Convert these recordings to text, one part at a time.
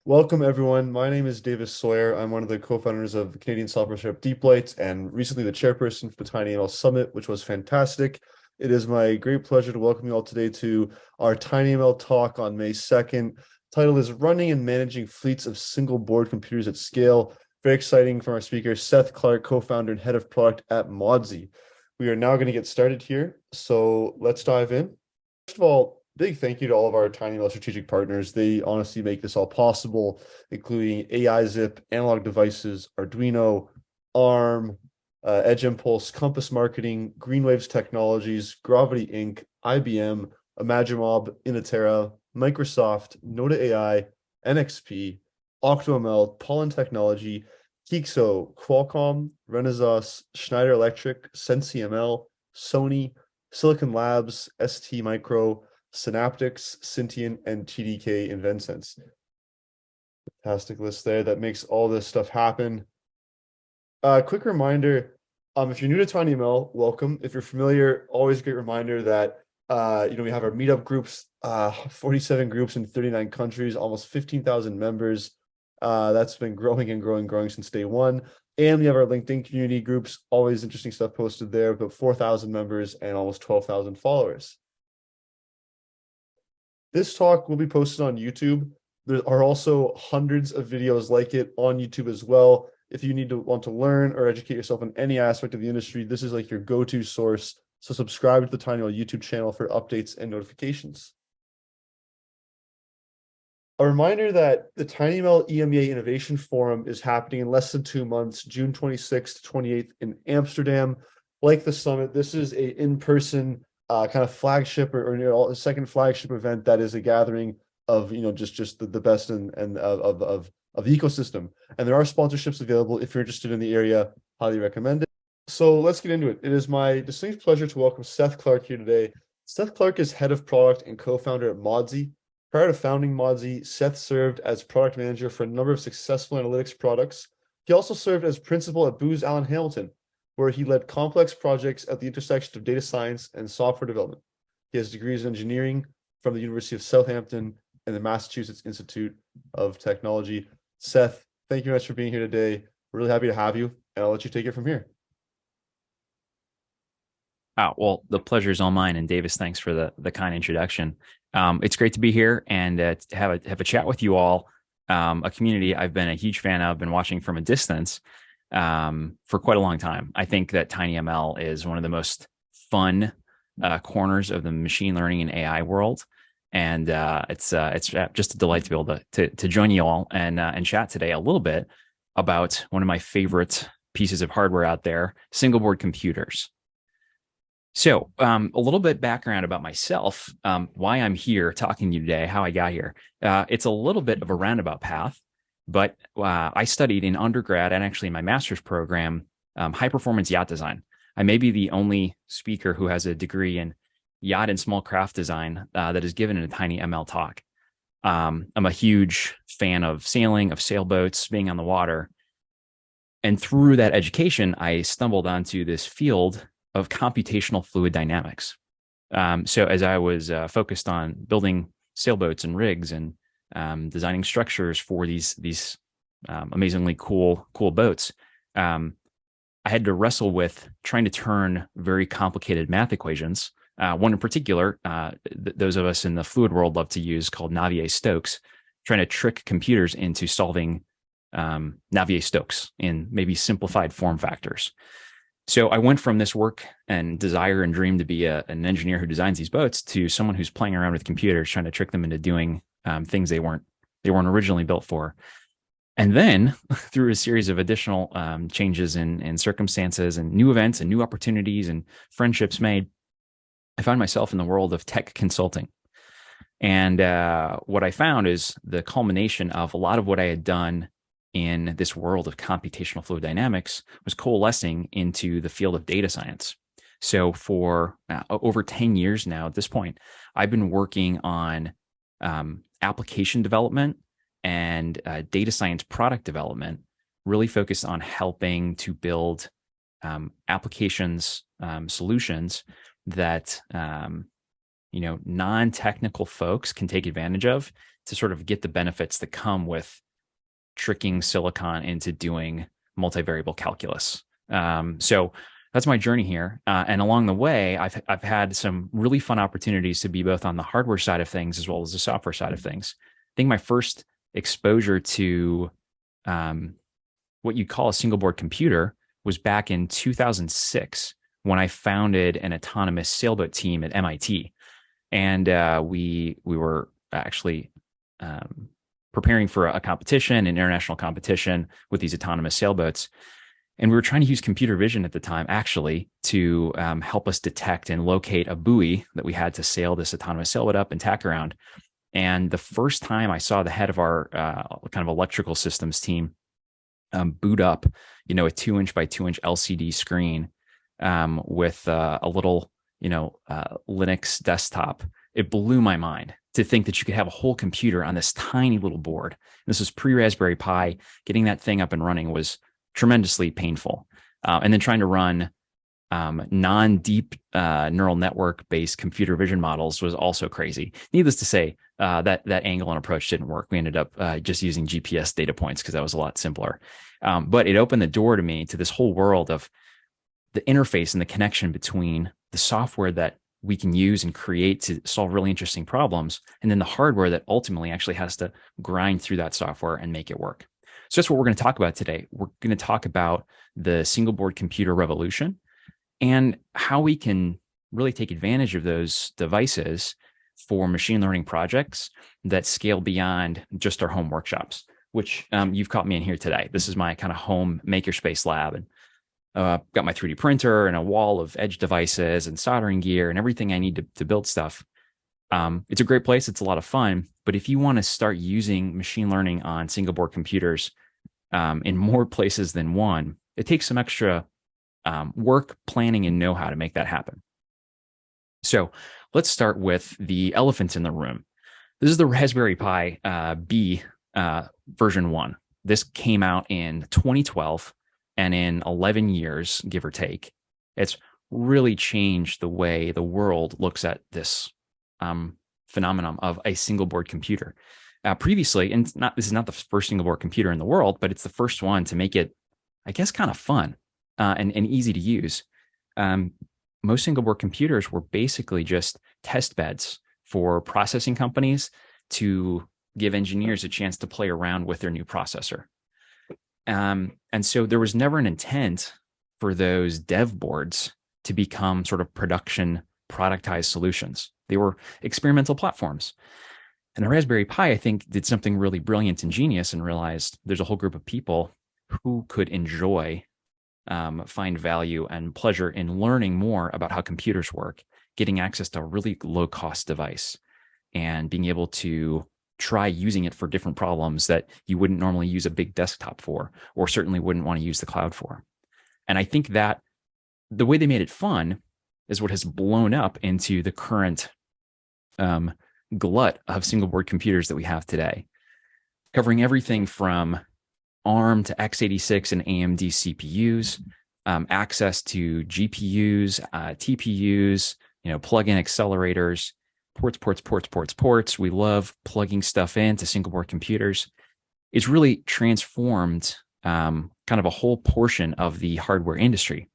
Welcome, everyone. My name is Davis Sawyer. I'm one of the co-founders of the Canadian software startup DeepLight and recently the chairperson for the tinyML Summit, which was fantastic. It is my great pleasure to welcome you all today to our tinyML talk on May 2nd. Title is Running and Managing Fleets of Single Board Computers at Scale. Very exciting from our speaker, Seth Clark, co-founder and head of product at Modzy. We are now going to get started here. So let's dive in. First of all, big thank you to all of our tinyML strategic partners. They honestly make this all possible, including AIZip, Analog Devices, Arduino, ARM, Edge Impulse, Compass Marketing, Greenwaves Technologies, Gravity Inc., IBM, Imagimob, Inotera, Microsoft, Noda AI, NXP, OctoML, Pollen Technology, Kixo, Qualcomm, Renesas, Schneider Electric, SensiML, Sony, Silicon Labs, ST Micro, Synaptics, Sentient, and TDK InvenSense. Fantastic list there that makes all this stuff happen. Quick reminder, if you're new to tinyML, welcome. If you're familiar, always a great reminder that we have our meetup groups, 47 groups in 39 countries, almost 15,000 members. That's been growing and growing since day one. And we have our LinkedIn community groups, always interesting stuff posted there, about 4,000 members and almost 12,000 followers. This talk will be posted on YouTube. There are also hundreds of videos like it on YouTube as well. If you want to learn or educate yourself on any aspect of the industry, this is like your go-to source. So subscribe to the tinyML YouTube channel for updates and notifications. A reminder that the tinyML EMEA Innovation Forum is happening in less than 2 months, June 26th to 28th in Amsterdam. Like the summit, this is a in-person kind of flagship or a second flagship event that is a gathering of just the best and of the ecosystem. And there are sponsorships available if you're interested in the area. Highly recommend it. So let's get into it. It is my distinct pleasure to welcome Seth Clark here today. Seth Clark is head of product and co-founder at Modzy. Prior to founding Modzy, Seth served as product manager for a number of successful analytics products. He also served as principal at Booz Allen Hamilton, where he led complex projects at the intersection of data science and software development. He has degrees in engineering from the University of Southampton and the Massachusetts Institute of Technology. Seth, thank you very much for being here today. We're really happy to have you, and I'll let you take it from here. Oh, well, the pleasure is all mine. And Davis, thanks for the kind introduction. It's great to be here and to have a chat with you all. A community I've been a huge fan of, been watching from a distance for quite a long time. I think that tinyML is one of the most fun corners of the machine learning and AI world, and it's just a delight to be able to join you all and chat today a little bit about one of my favorite pieces of hardware out there, single board computers. So a little bit background about myself, why I'm here talking to you today, how I got here. It's a little bit of a roundabout path, but I studied in undergrad and actually in my master's program, high performance yacht design. I may be the only speaker who has a degree in yacht and small craft design that is given in a tinyML talk. I'm a huge fan of sailing, of sailboats, being on the water. And through that education, I stumbled onto this field of computational fluid dynamics. So as I was focused on building sailboats and rigs and designing structures for these amazingly cool boats, I had to wrestle with trying to turn very complicated math equations. One in particular, those of us in the fluid world love to use, called Navier-Stokes, trying to trick computers into solving Navier-Stokes in maybe simplified form factors. So I went from this work and desire and dream to be an engineer who designs these boats to someone who's playing around with computers, trying to trick them into doing things they weren't originally built for. And then through a series of additional changes in circumstances and new events and new opportunities and friendships made, I found myself in the world of tech consulting. And what I found is the culmination of a lot of what I had done in this world of computational fluid dynamics was coalescing into the field of data science. So for over 10 years now at this point, I've been working on application development and data science product development, really focused on helping to build applications, solutions that non-technical folks can take advantage of to sort of get the benefits that come with tricking silicon into doing multivariable calculus. So that's my journey here. And along the way, I've had some really fun opportunities to be both on the hardware side of things as well as the software side of things. I think my first exposure to what you'd call a single board computer was back in 2006 when I founded an autonomous sailboat team at MIT. And we were actually preparing for a competition, an international competition with these autonomous sailboats. And we were trying to use computer vision at the time, actually, to help us detect and locate a buoy that we had to sail this autonomous sailboat up and tack around. And the first time I saw the head of our kind of electrical systems team boot up, a 2-inch by 2-inch LCD screen with a little, Linux desktop, it blew my mind to think that you could have a whole computer on this tiny little board. And this was pre-Raspberry Pi. Getting that thing up and running was tremendously painful. And then trying to run non-deep neural network-based computer vision models was also crazy. Needless to say, that angle and approach didn't work. We ended up just using GPS data points because that was a lot simpler. But it opened the door to me to this whole world of the interface and the connection between the software that we can use and create to solve really interesting problems, and then the hardware that ultimately actually has to grind through that software and make it work. So that's what we're going to talk about today. We're going to talk about the single board computer revolution and how we can really take advantage of those devices for machine learning projects that scale beyond just our home workshops, which you've caught me in here today. This is my kind of home makerspace lab, and got my 3D printer and a wall of edge devices and soldering gear and everything I need to build stuff. It's a great place. It's a lot of fun. But if you want to start using machine learning on single board computers in more places than one, it takes some extra work, planning, and know-how to make that happen. So let's start with the elephant in the room. This is the Raspberry Pi B version 1. This came out in 2012. And in 11 years, give or take, it's really changed the way the world looks at this phenomenon of a single board computer. Previously, and this is not the first single board computer in the world, but it's the first one to make it, I guess, kind of fun and easy to use. Most single board computers were basically just test beds for processing companies to give engineers a chance to play around with their new processor. And so there was never an intent for those dev boards to become sort of production productized solutions. They were experimental platforms. And the Raspberry Pi, I think, did something really brilliant and genius and realized there's a whole group of people who could enjoy, find value and pleasure in learning more about how computers work, getting access to a really low cost device, and being able to try using it for different problems that you wouldn't normally use a big desktop for, or certainly wouldn't want to use the cloud for. And I think that the way they made it fun is what has blown up into the current glut of single board computers that we have today, covering everything from ARM to x86 and AMD CPUs, access to GPUs, TPUs, plug-in accelerators, ports. We love plugging stuff into single board computers. It's really transformed kind of a whole portion of the hardware industry.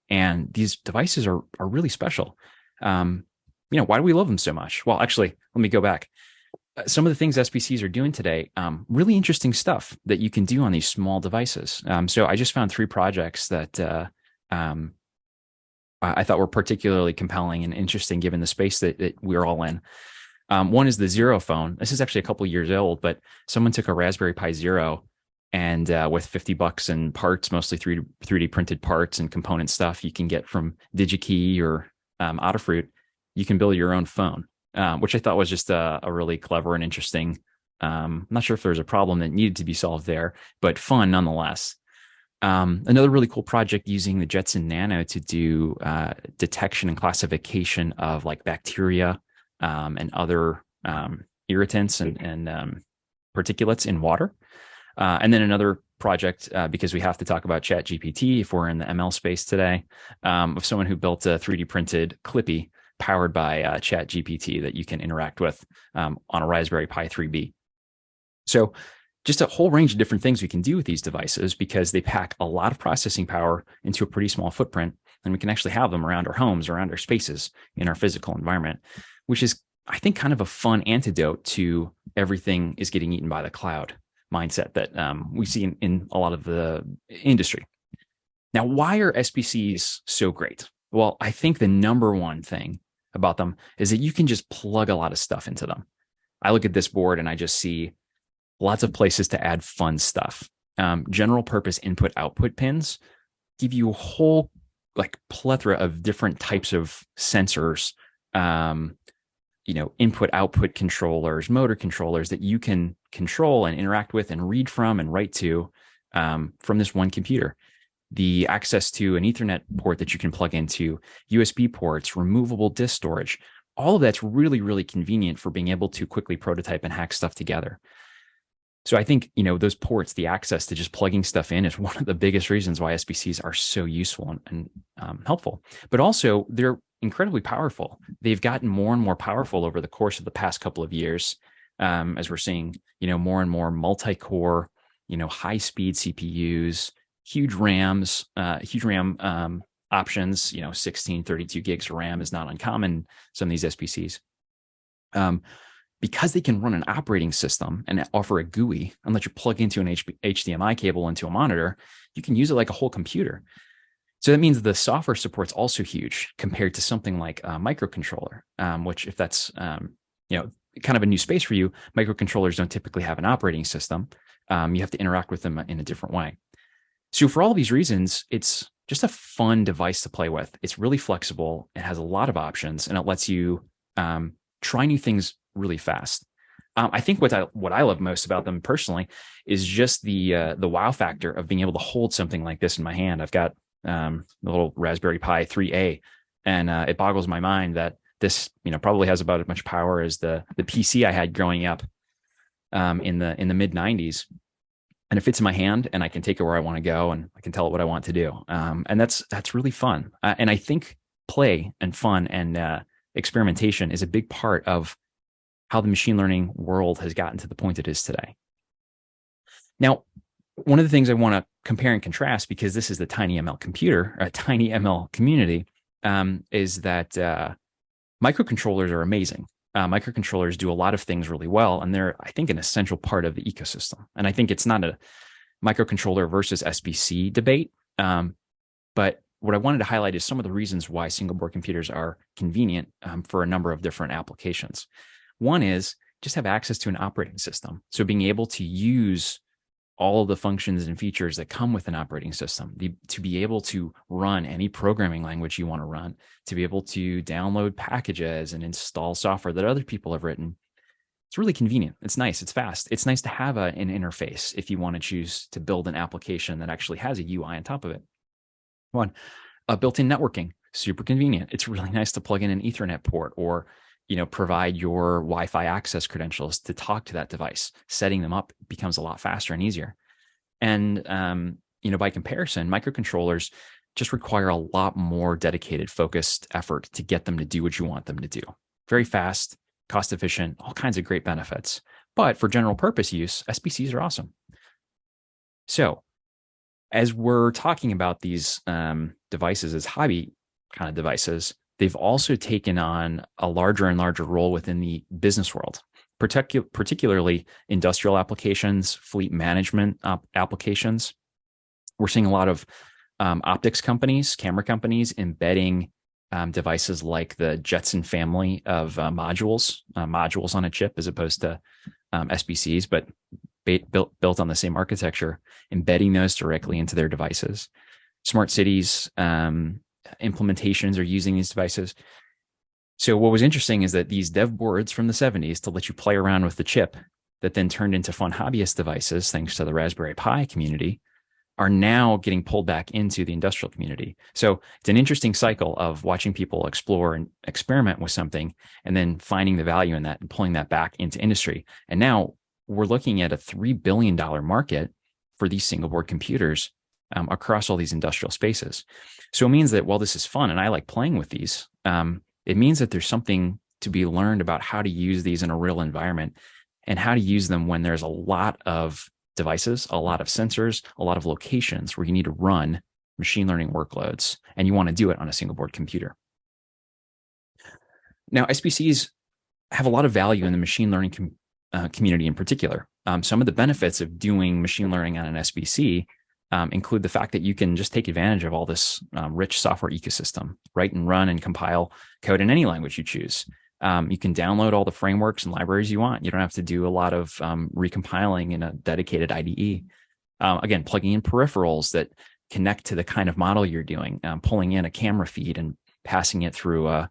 And these devices are really special. Why do we love them so much? Well, actually, let me go back. Some of the things SBCs are doing today, really interesting stuff that you can do on these small devices. So I just found 3 projects that I thought were particularly compelling and interesting given the space that we're all in. One is the Zero phone. This is actually a couple years old, but someone took a Raspberry Pi Zero and with $50 in parts, mostly 3D printed parts and component stuff you can get from DigiKey or Adafruit, you can build your own phone, which I thought was just a really clever and interesting. I'm not sure if there was a problem that needed to be solved there, but fun nonetheless. Another really cool project using the Jetson Nano to do detection and classification of like bacteria and other irritants and particulates in water. And then another project, because we have to talk about ChatGPT if we're in the ML space today, of someone who built a 3D printed Clippy powered by Chat GPT that you can interact with on a Raspberry Pi 3B. So just a whole range of different things we can do with these devices because they pack a lot of processing power into a pretty small footprint, and we can actually have them around our homes, around our spaces, in our physical environment, which is, I think, kind of a fun antidote to everything is getting eaten by the cloud mindset that we see in a lot of the industry. Now, why are SBCs so great? Well, I think the number one thing about them is that you can just plug a lot of stuff into them. I look at this board and I just see lots of places to add fun stuff. General purpose input output pins give you a whole plethora of different types of sensors, input output controllers, motor controllers that you can control and interact with and read from and write to from this one computer. The access to an Ethernet port that you can plug into, USB ports, removable disk storage, all of that's really, really convenient for being able to quickly prototype and hack stuff together. So I think, those ports, the access to just plugging stuff in is one of the biggest reasons why SBCs are so useful and helpful. But also, they're incredibly powerful. They've gotten more and more powerful over the course of the past couple of years, as we're seeing, more and more multi-core, high-speed CPUs, huge RAM options, 16, 32 gigs of RAM is not uncommon, some of these SBCs. Because they can run an operating system and offer a GUI and let you plug into an HDMI cable into a monitor, you can use it like a whole computer. So that means the software support's also huge compared to something like a microcontroller, which if that's, kind of a new space for you, microcontrollers don't typically have an operating system. You have to interact with them in a different way. So for all these reasons, it's just a fun device to play with. It's really flexible. It has a lot of options, and it lets you try new things really fast. I think what I love most about them personally is just the wow factor of being able to hold something like this in my hand. I've got the little Raspberry Pi 3A, and it boggles my mind that this probably has about as much power as the PC I had growing up in the mid 90s. And it fits in my hand, and I can take it where I want to go, and I can tell it what I want to do. And that's really fun. And I think play and fun and experimentation is a big part of how the machine learning world has gotten to the point it is today. Now, one of the things I want to compare and contrast, because this is the tinyML tinyML community, is that microcontrollers are amazing. Microcontrollers do a lot of things really well, and they're, I think, an essential part of the ecosystem. And I think it's not a microcontroller versus SBC debate, but what I wanted to highlight is some of the reasons why single board computers are convenient for a number of different applications. One is just have access to an operating system. So being able to use all of the functions and features that come with an operating system, to be able to run any programming language you want to run, to be able to download packages and install software that other people have written. It's really convenient. It's nice. It's fast. It's nice to have an interface if you want to choose to build an application that actually has a UI on top of it. One, built-in networking, super convenient. It's really nice to plug in an Ethernet port or provide your Wi-Fi access credentials to talk to that device. Setting them up becomes a lot faster and easier. And, by comparison, microcontrollers just require a lot more dedicated, focused effort to get them to do what you want them to do. Very fast, cost efficient, all kinds of great benefits. But for general purpose use, SBCs are awesome. So as we're talking about these devices as hobby kind of devices, they've also taken on a larger and larger role within the business world, particularly industrial applications, fleet management applications. We're seeing a lot of optics companies, camera companies embedding devices like the Jetson family of modules on a chip as opposed to SBCs, but built on the same architecture, embedding those directly into their devices. Smart cities implementations are using these devices. So what was interesting is that these dev boards from the 70s to let you play around with the chip that then turned into fun hobbyist devices, thanks to the Raspberry Pi community, are now getting pulled back into the industrial community. So it's an interesting cycle of watching people explore and experiment with something and then finding the value in that and pulling that back into industry. And now we're looking at a $3 billion market for these single board computers across all these industrial spaces. So it means that while this is fun and I like playing with these, It means that there's something to be learned about how to use these in a real environment and how to use them when there's a lot of devices, a lot of sensors, a lot of locations where you need to run machine learning workloads, and you want to do it on a single board computer. Now, SBCs have a lot of value in the machine learning community in particular. Some of the benefits of doing machine learning on an SBC include the fact that you can just take advantage of all this rich software ecosystem, write and run and compile code in any language you choose. You can download all the frameworks and libraries you want. You don't have to do a lot of recompiling in a dedicated IDE. Again, plugging in peripherals that connect to the kind of model you're doing, pulling in a camera feed and passing it through a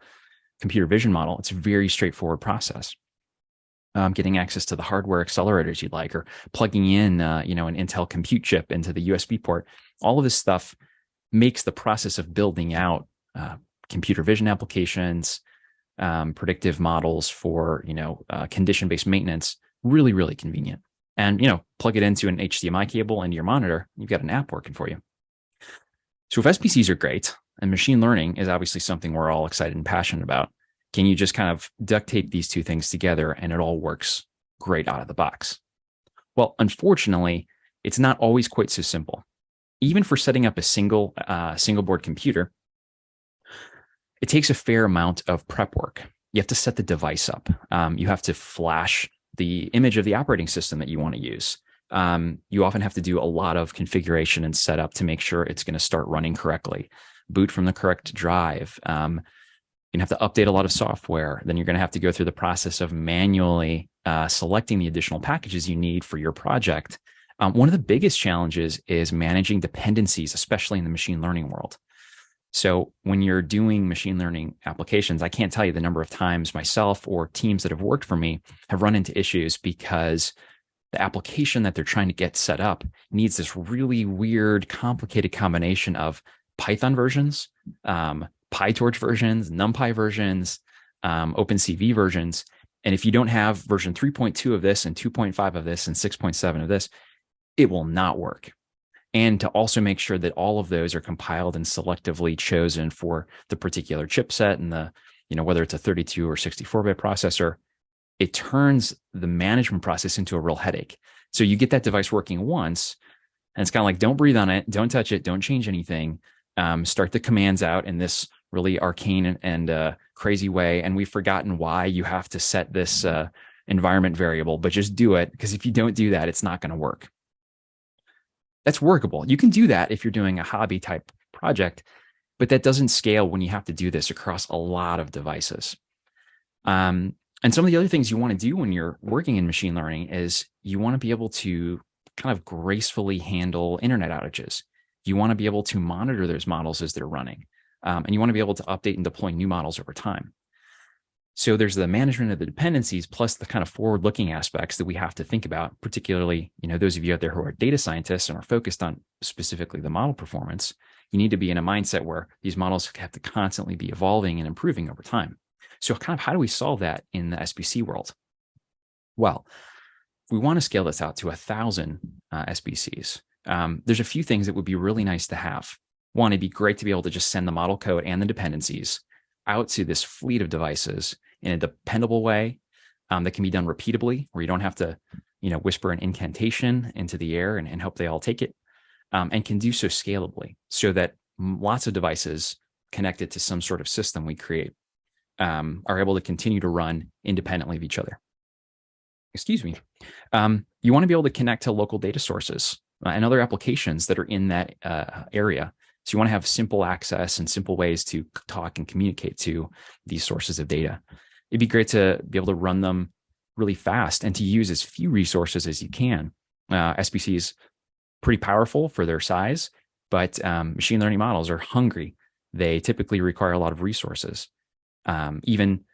computer vision model. It's a very straightforward process. Getting access to the hardware accelerators you'd like, or plugging in, an Intel compute chip into the USB port. All of this stuff makes the process of building out computer vision applications, predictive models for, condition-based maintenance, really, really convenient. And, plug it into an HDMI cable into your monitor, you've got an app working for you. So if SBCs are great, and machine learning is obviously something we're all excited and passionate about, can you just kind of duct tape these two things together and it all works great out of the box? Well, unfortunately, it's not always quite so simple. Even for setting up a single board computer, it takes a fair amount of prep work. You have to set the device up. You have to flash the image of the operating system that you want to use. You often have to do a lot of configuration and setup to make sure it's going to start running correctly. Boot from the correct drive. You have to update a lot of software. Then you're going to have to go through the process of manually selecting the additional packages you need for your project. One of the biggest challenges is managing dependencies, especially in the machine learning world. So when you're doing machine learning applications, I can't tell you the number of times myself or teams that have worked for me have run into issues because the application that they're trying to get set up needs this really weird, complicated combination of Python versions, PyTorch versions, NumPy versions, OpenCV versions. And if you don't have version 3.2 of this and 2.5 of this and 6.7 of this, it will not work. And to also make sure that all of those are compiled and selectively chosen for the particular chipset and the, whether it's a 32 or 64-bit processor, it turns the management process into a real headache. So you get that device working once, and it's kind of like, don't breathe on it, don't touch it, don't change anything. Start the commands out in this really arcane and crazy way. And we've forgotten why you have to set this environment variable, but just do it, because if you don't do that, it's not going to work. That's workable. You can do that if you're doing a hobby type project, but that doesn't scale when you have to do this across a lot of devices. And some of the other things you want to do when you're working in machine learning is you want to be able to kind of gracefully handle internet outages. You want to be able to monitor those models as they're running. And you want to be able to update and deploy new models over time. So there's the management of the dependencies plus the kind of forward-looking aspects that we have to think about, particularly, those of you out there who are data scientists and are focused on specifically the model performance. You need to be in a mindset where these models have to constantly be evolving and improving over time. So kind of how do we solve that in the SBC world? Well, if we want to scale this out to 1,000 SBCs, there's a few things that would be really nice to have. One, it'd be great to be able to just send the model code and the dependencies out to this fleet of devices in a dependable way that can be done repeatably, where you don't have to, whisper an incantation into the air and hope they all take it, and can do so scalably so that lots of devices connected to some sort of system we create are able to continue to run independently of each other. Excuse me. You want to be able to connect to local data sources and other applications that are in that area. So you want to have simple access and simple ways to talk and communicate to these sources of data. It'd be great to be able to run them really fast and to use as few resources as you can. SBC is pretty powerful for their size, but machine learning models are hungry. They typically require a lot of resources. Even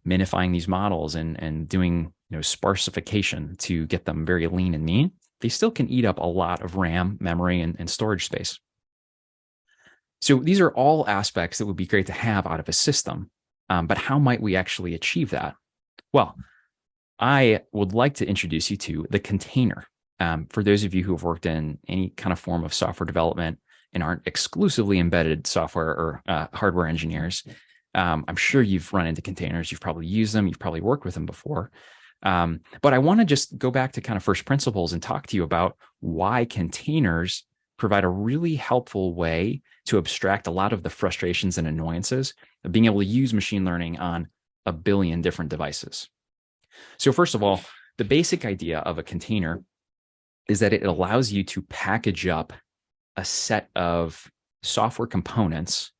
minifying these models and doing sparsification to get them very lean and mean, they still can eat up a lot of RAM, memory, and storage space. So these are all aspects that would be great to have out of a system. But how might we actually achieve that? Well, I would like to introduce you to the container. For those of you who have worked in any kind of form of software development and aren't exclusively embedded software or hardware engineers, I'm sure you've run into containers. You've probably used them. You've probably worked with them before. But I want to just go back to kind of first principles and talk to you about why containers provide a really helpful way to abstract a lot of the frustrations and annoyances of being able to use machine learning on a billion different devices. So first of all, the basic idea of a container is that it allows you to package up a set of software components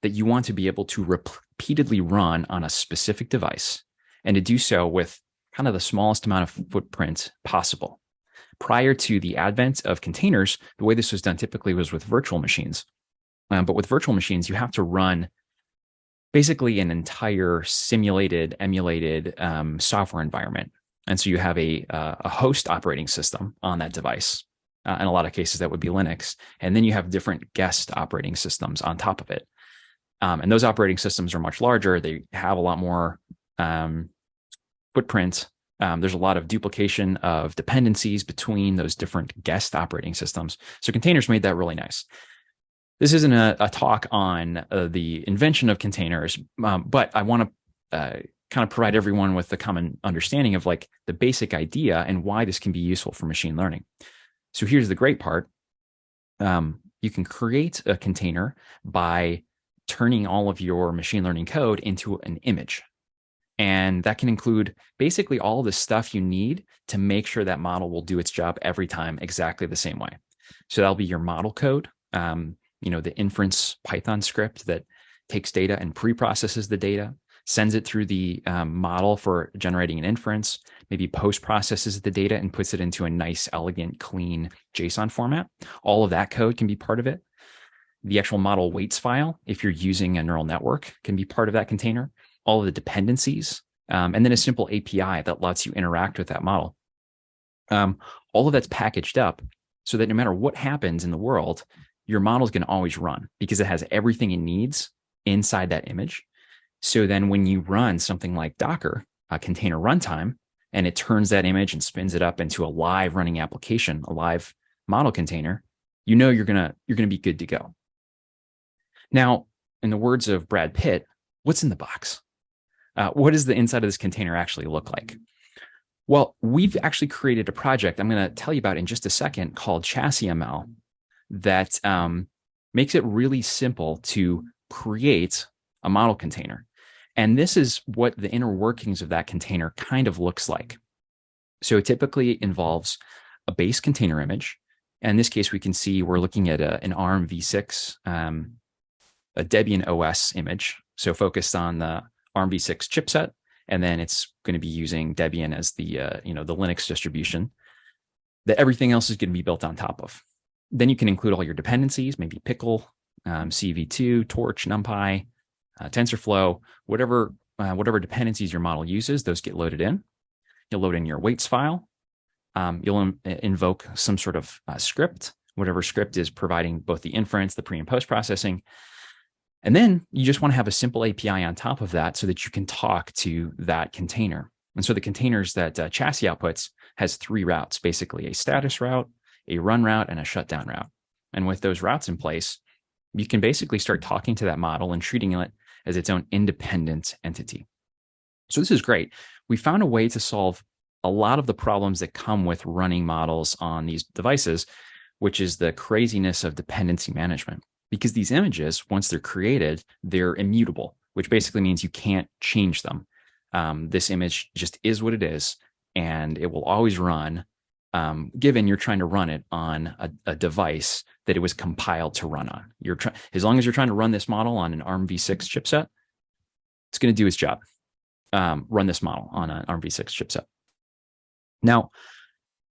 that you want to be able to repeatedly run on a specific device, and to do so with kind of the smallest amount of footprint possible. Prior to the advent of containers, the way this was done typically was with virtual machines. But with virtual machines, you have to run basically an entire simulated, emulated software environment. And so you have a host operating system on that device. In a lot of cases, that would be Linux. And then you have different guest operating systems on top of it. And those operating systems are much larger. They have a lot more footprint. There's a lot of duplication of dependencies between those different guest operating systems. So containers made that really nice. This isn't a talk on the invention of containers, but I want to kind of provide everyone with the common understanding of like the basic idea and why this can be useful for machine learning. So here's the great part. You can create a container by turning all of your machine learning code into an image. And that can include basically all the stuff you need to make sure that model will do its job every time exactly the same way. So that'll be your model code, the inference Python script that takes data and pre-processes the data, sends it through the model for generating an inference, maybe post-processes the data and puts it into a nice, elegant, clean JSON format. All of that code can be part of it. The actual model weights file, if you're using a neural network, can be part of that container. All of the dependencies, and then a simple API that lets you interact with that model. All of that's packaged up so that no matter what happens in the world, your model is going to always run because it has everything it needs inside that image. So then when you run something like Docker, a container runtime, and it turns that image and spins it up into a live running application, a live model container, you know you're gonna be good to go. Now, in the words of Brad Pitt, what's in the box? What does the inside of this container actually look like? Well, we've actually created a project I'm going to tell you about in just a second called tinyML that makes it really simple to create a model container. And this is what the inner workings of that container kind of looks like. So it typically involves a base container image. And in this case, we can see we're looking at an ARM v6, a Debian OS image. So focused on the ARM v6 chipset, and then it's going to be using Debian as the the Linux distribution that everything else is going to be built on top of. Then you can include all your dependencies, maybe Pickle, CV2, Torch, NumPy, TensorFlow, whatever dependencies your model uses, those get loaded in. You'll load in your weights file. You'll invoke some sort of script, whatever script is providing both the inference, the pre and post processing. And then you just want to have a simple API on top of that so that you can talk to that container. And so the containers that Chassis outputs has 3 routes, basically a status route, a run route, and a shutdown route. And with those routes in place, you can basically start talking to that model and treating it as its own independent entity. So this is great. We found a way to solve a lot of the problems that come with running models on these devices, which is the craziness of dependency management. Because these images, once they're created, they're immutable, which basically means you can't change them. This image just is what it is, and it will always run, given you're trying to run it on a device that it was compiled to run on. As long as you're trying to run this model on an ARM v6 chipset, it's going to do its job. Run this model on an ARM v6 chipset. Now,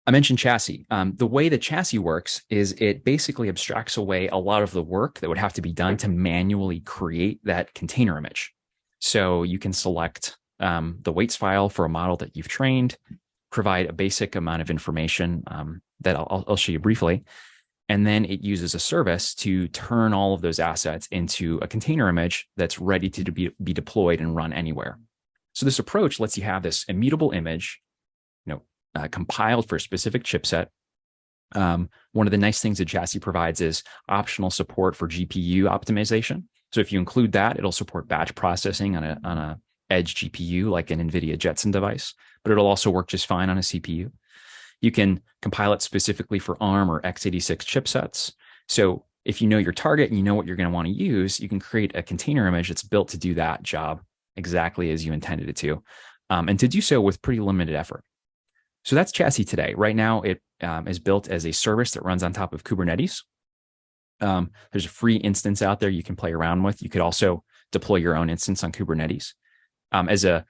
I mentioned Chassis. The way that Chassis works is it basically abstracts away a lot of the work that would have to be done to manually create that container image. So you can select the weights file for a model that you've trained, provide a basic amount of information that I'll show you briefly, and then it uses a service to turn all of those assets into a container image that's ready to be deployed and run anywhere. So this approach lets you have this immutable image, compiled for a specific chipset. One of the nice things that Chassis provides is optional support for GPU optimization. So if you include that, it'll support batch processing on a edge GPU like an NVIDIA Jetson device, but it'll also work just fine on a CPU. You can compile it specifically for ARM or x86 chipsets. So if you know your target and you know what you're going to want to use, you can create a container image that's built to do that job exactly as you intended it to, and to do so with pretty limited effort. So that's Chassis today. Right now, it is built as a service that runs on top of Kubernetes. There's a free instance out there you can play around with. You could also deploy your own instance on Kubernetes. As a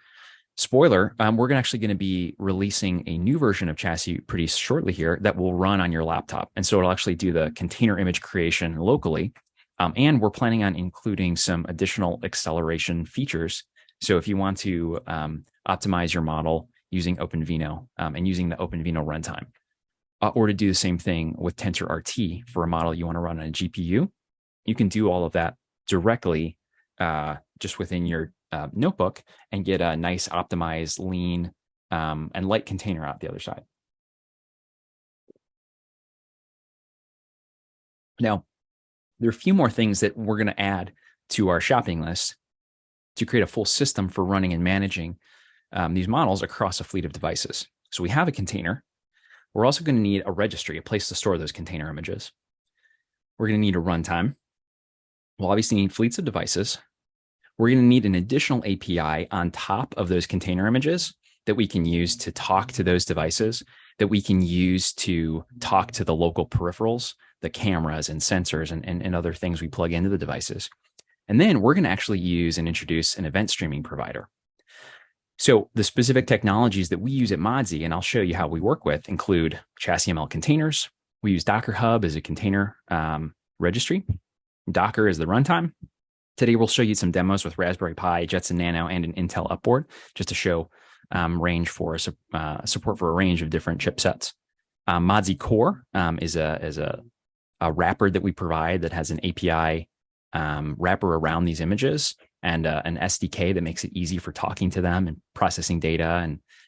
spoiler, we're actually going to be releasing a new version of Chassis pretty shortly here that will run on your laptop. And so it'll actually do the container image creation locally. And we're planning on including some additional acceleration features. So if you want to optimize your model using OpenVINO and using the OpenVINO runtime, or to do the same thing with TensorRT for a model you want to run on a GPU, you can do all of that directly just within your notebook and get a nice optimized, lean, and light container out the other side. Now, there are a few more things that we're going to add to our shopping list to create a full system for running and managing these models across a fleet of devices. So we have a container. We're also going to need a registry, a place to store those container images. We're going to need a runtime. We'll obviously need fleets of devices. We're going to need an additional API on top of those container images that we can use to talk to those devices, that we can use to talk to the local peripherals, the cameras and sensors and other things we plug into the devices. And then we're going to actually use and introduce an event streaming provider. So the specific technologies that we use at Modzy, and I'll show you how we work with, include tinyML containers. We use Docker Hub as a container registry. Docker is the runtime. Today, we'll show you some demos with Raspberry Pi, Jetson Nano, and an Intel upboard, just to show range for support for a range of different chipsets. Modzy Core is a wrapper that we provide that has an API wrapper around these images and an SDK that makes it easy for talking to them and processing data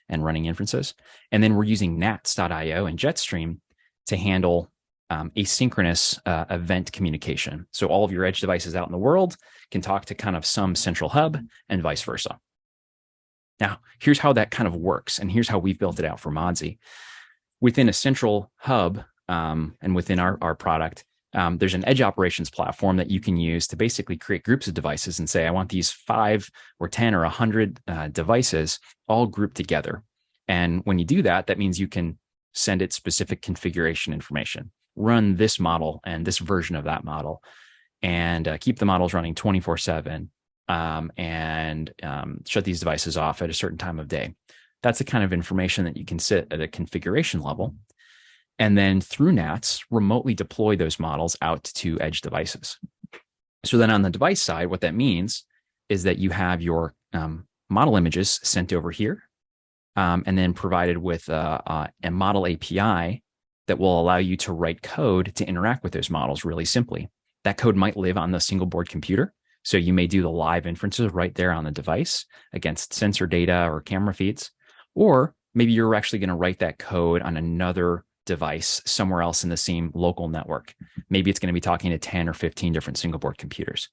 and running inferences. And then we're using nats.io and Jetstream to handle asynchronous event communication. So all of your edge devices out in the world can talk to kind of some central hub and vice versa. Now, here's how that kind of works. And here's how we've built it out for Modzy. Within a central hub and within our product, there's an edge operations platform that you can use to basically create groups of devices and say, I want these 5 or 10 or 100 devices all grouped together. And when you do that, that means you can send it specific configuration information, run this model and this version of that model, and keep the models running 24/7 and shut these devices off at a certain time of day. That's the kind of information that you can sit at a configuration level. And then through NATs, remotely deploy those models out to edge devices. So then on the device side, what that means is that you have your model images sent over here and then provided with a model API that will allow you to write code to interact with those models really simply. That code might live on the single board computer. So you may do the live inferences right there on the device against sensor data or camera feeds. Or maybe you're actually going to write that code on another device somewhere else in the same local network. Maybe it's going to be talking to 10 or 15 different single board computers.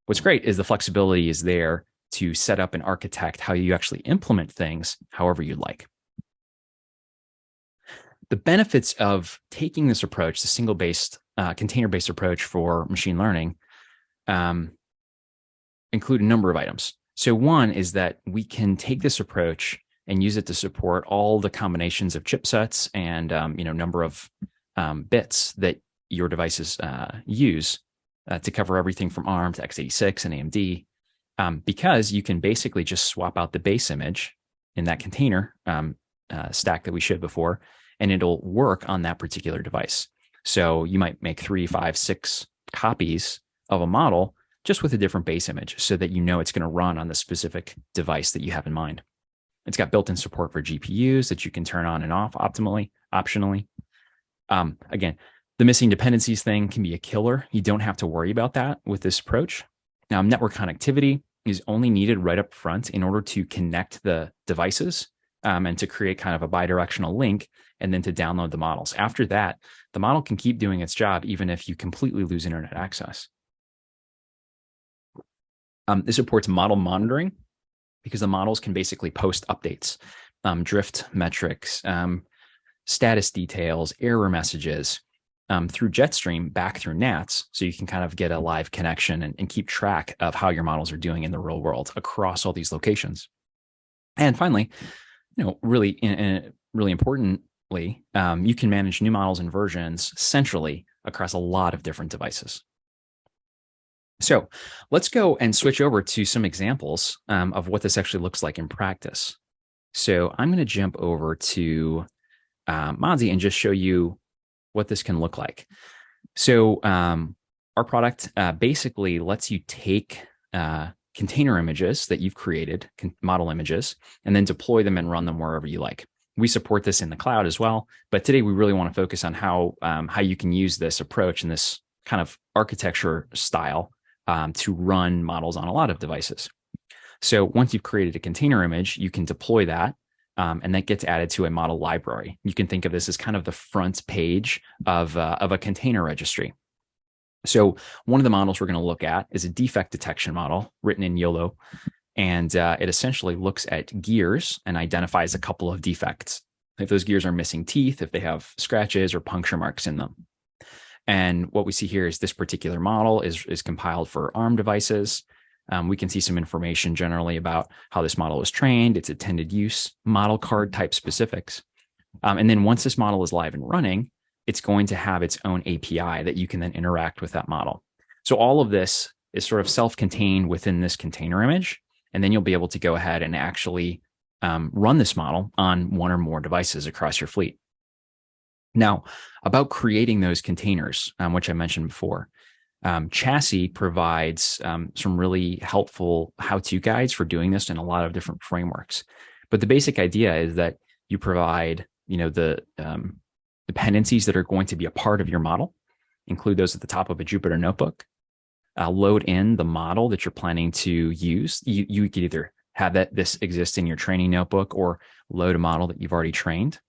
What's great is the flexibility is there to set up and architect how you actually implement things however you'd like. The benefits of taking this approach, the single-based, container-based approach for machine learning, include a number of items. So one is that we can take this approach and use it to support all the combinations of chipsets and number of bits that your devices use to cover everything from ARM to x86 and AMD, because you can basically just swap out the base image in that container stack that we showed before, and it'll work on that particular device. So you might make 3, 5, 6 copies of a model just with a different base image so that you know it's going to run on the specific device that you have in mind. It's got built-in support for GPUs that you can turn on and off optionally. Again, the missing dependencies thing can be a killer. You don't have to worry about that with this approach. Now, network connectivity is only needed right up front in order to connect the devices and to create kind of a bidirectional link and then to download the models. After that, the model can keep doing its job even if you completely lose internet access. This supports model monitoring because the models can basically post updates, drift metrics, status details, error messages through Jetstream back through NATs. So you can kind of get a live connection and keep track of how your models are doing in the real world across all these locations. And finally, really, really importantly, you can manage new models and versions centrally across a lot of different devices. So let's go and switch over to some examples of what this actually looks like in practice. So I'm going to jump over to Modzy and just show you what this can look like. So our product basically lets you take container images that you've created, model images, and then deploy them and run them wherever you like. We support this in the cloud as well, but today we really want to focus on how you can use this approach and this kind of architecture style to run models on a lot of devices. So once you've created a container image, you can deploy that, and that gets added to a model library. You can think of this as kind of the front page of a container registry. So one of the models we're going to look at is a defect detection model written in YOLO, and it essentially looks at gears and identifies a couple of defects. If those gears are missing teeth, if they have scratches or puncture marks in them. And what we see here is this particular model is compiled for ARM devices. We can see some information generally about how this model was trained, its intended use, model card type specifics. And then once this model is live and running, it's going to have its own API that you can then interact with that model. So all of this is sort of self-contained within this container image. And then you'll be able to go ahead and actually run this model on one or more devices across your fleet. Now, about creating those containers, which I mentioned before, Chassis provides some really helpful how-to guides for doing this in a lot of different frameworks. But the basic idea is that you provide, the dependencies that are going to be a part of your model, include those at the top of a Jupyter notebook, load in the model that you're planning to use. You could either have this exist in your training notebook or load a model that you've already trained.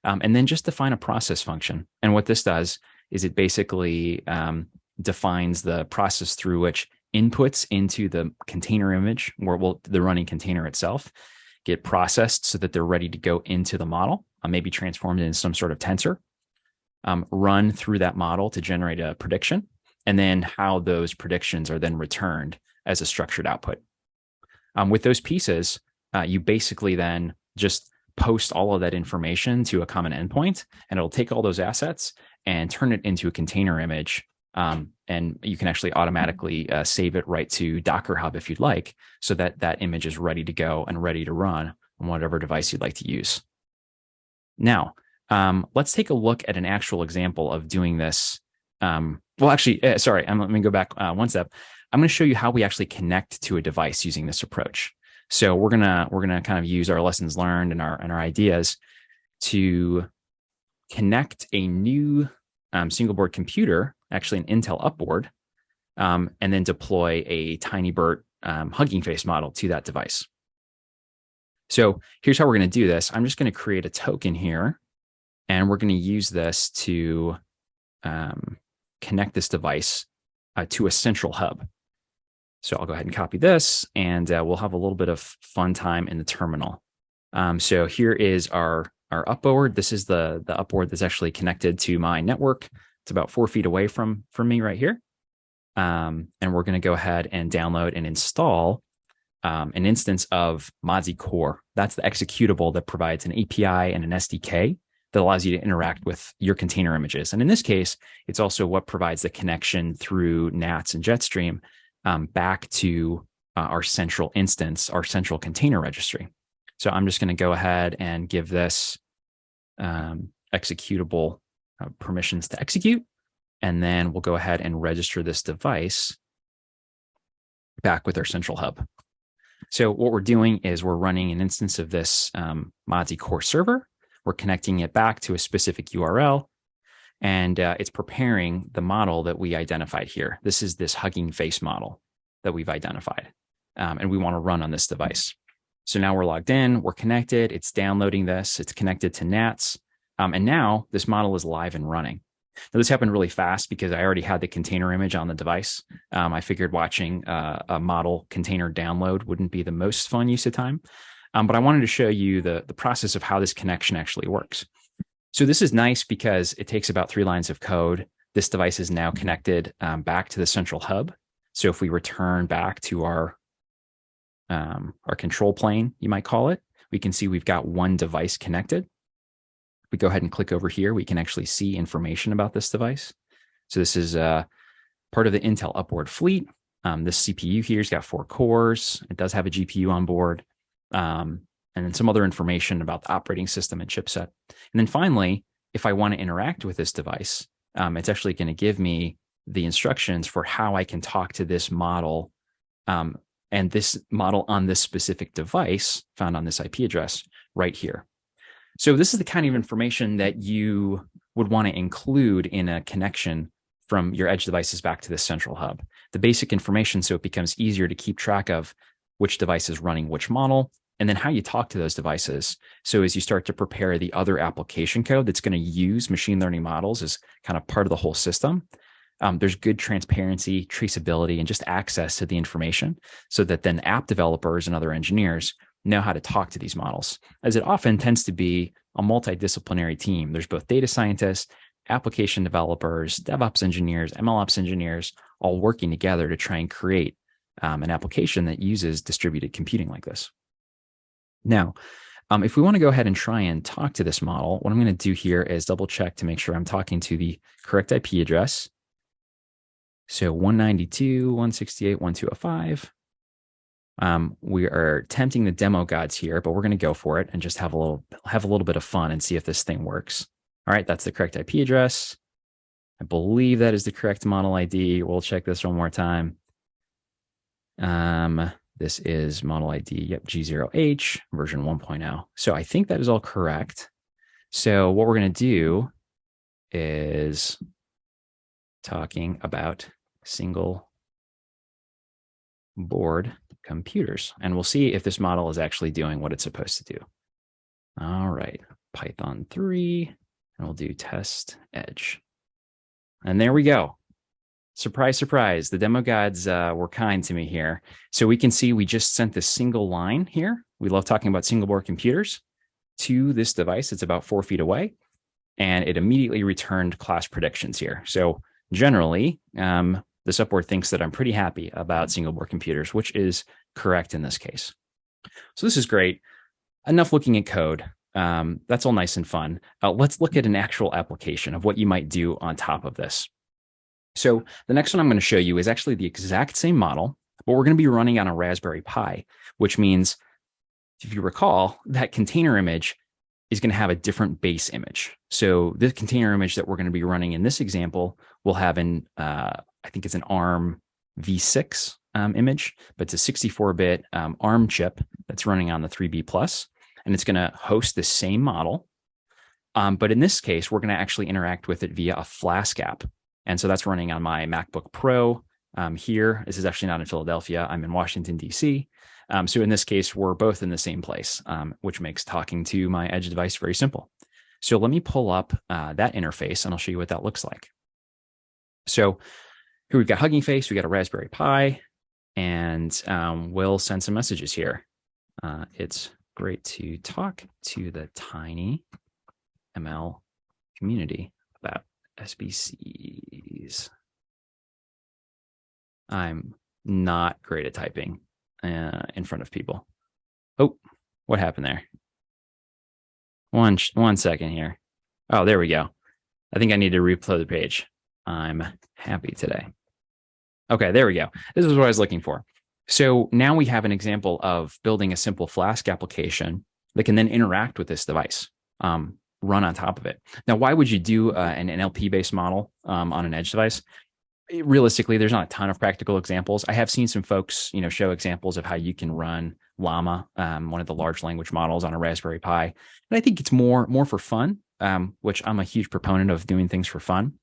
And then just define a process function. And what this does is it basically defines the process through which inputs into the container image, or the running container itself, get processed so that they're ready to go into the model, maybe transformed into some sort of tensor, run through that model to generate a prediction, and then how those predictions are then returned as a structured output. With those pieces, you basically then just post all of that information to a common endpoint, and it'll take all those assets and turn it into a container image. And you can actually automatically save it right to Docker Hub if you'd like, so that that image is ready to go and ready to run on whatever device you'd like to use. Now, let's take a look at an actual example of doing this. Sorry, let me go back one step. I'm going to show you how we actually connect to a device using this approach. So we're gonna kind of use our lessons learned and our ideas to connect a new single board computer, actually an Intel upboard, and then deploy a TinyBERT Hugging Face model to that device. So here's how we're going to do this. I'm just going to create a token here, and we're going to use this to connect this device to a central hub. So I'll go ahead and copy this, and we'll have a little bit of fun time in the terminal. So here is our upboard. This is the upboard that's actually connected to my network. It's about 4 feet away from me right here. And we're going to go ahead and download and install an instance of Modzy Core. That's the executable that provides an API and an SDK that allows you to interact with your container images. And in this case, it's also what provides the connection through NATs and Jetstream back to our central instance, our central container registry. So I'm just going to go ahead and give this executable permissions to execute, and then we'll go ahead and register this device back with our central hub. So what we're doing is we're running an instance of this Modzy Core server. We're connecting it back to a specific URL, and it's preparing the model that we identified here. This is this Hugging Face model that we've identified, and we want to run on this device. So now we're logged in, we're connected, it's downloading this, it's connected to NATs, and now this model is live and running. Now, this happened really fast because I already had the container image on the device. I figured watching a model container download wouldn't be the most fun use of time. But I wanted to show you the process of how this connection actually works. So this is nice because it takes about 3 lines of code. This device is now connected back to the central hub. So if we return back to our control plane, you might call it, we can see we've got one device connected. We go ahead and click over here, we can actually see information about this device. So this is part of the Intel Upward fleet. This CPU here's got 4 cores. It does have a GPU on board. And then some other information about the operating system and chipset. And then finally, if I want to interact with this device, it's actually going to give me the instructions for how I can talk to this model and this model on this specific device found on this IP address right here. So this is the kind of information that you would want to include in a connection from your edge devices back to this central hub. The basic information so it becomes easier to keep track of which device is running which model, and then how you talk to those devices. So as you start to prepare the other application code that's going to use machine learning models as kind of part of the whole system, there's good transparency, traceability, and just access to the information so that then app developers and other engineers know how to talk to these models, as it often tends to be a multidisciplinary team. There's both data scientists, application developers, DevOps engineers, MLOps engineers, all working together to try and create an application that uses distributed computing like this. Now, if we want to go ahead and try and talk to this model, what I'm going to do here is double check to make sure I'm talking to the correct IP address. So 192.168.1.205. We are tempting the demo gods here, but we're going to go for it and just have a little bit of fun and see if this thing works. All right, that's the correct IP address. I believe that is the correct model ID. We'll check this one more time. This is model ID, yep, G0H version 1.0. So I think that is all correct. So what we're going to do is talking about single board computers, and we'll see if this model is actually doing what it's supposed to do. All right, Python 3, and we'll do test edge. And there we go. Surprise, surprise. The demo gods were kind to me here. So we can see we just sent this single line here. We love talking about single board computers to this device. It's about 4 feet away, and it immediately returned class predictions here. So generally, this Upward thinks that I'm pretty happy about single board computers, which is correct in this case. So this is great. Enough looking at code. That's all nice and fun. Let's look at an actual application of what you might do on top of this. So the next one I'm going to show you is actually the exact same model, but we're going to be running on a Raspberry Pi, which means, if you recall, that container image is going to have a different base image. So the container image that we're going to be running in this example will have an, I think it's an ARM v6 image, but it's a 64-bit ARM chip that's running on the 3B plus, and it's going to host the same model. But in this case, we're going to actually interact with it via a Flask app. And so that's running on my MacBook Pro here. This is actually not in Philadelphia. I'm in Washington, D.C. So in this case, we're both in the same place, which makes talking to my edge device very simple. So let me pull up that interface, and I'll show you what that looks like. So here we've got Hugging Face, we got a Raspberry Pi, and we'll send some messages here. It's great to talk to the tinyML community about SBCs. I'm not great at typing in front of people. Oh, what happened there? One second here. Oh, there we go. I think I need to reload the page. I'm happy today. Okay, there we go. This is what I was looking for. So now we have an example of building a simple Flask application that can then interact with this device, run on top of it. Now, why would you do an NLP-based model on an edge device? Realistically, there's not a ton of practical examples. I have seen some folks, show examples of how you can run Llama, one of the large language models, on a Raspberry Pi. And I think it's more for fun, which I'm a huge proponent of doing things for fun.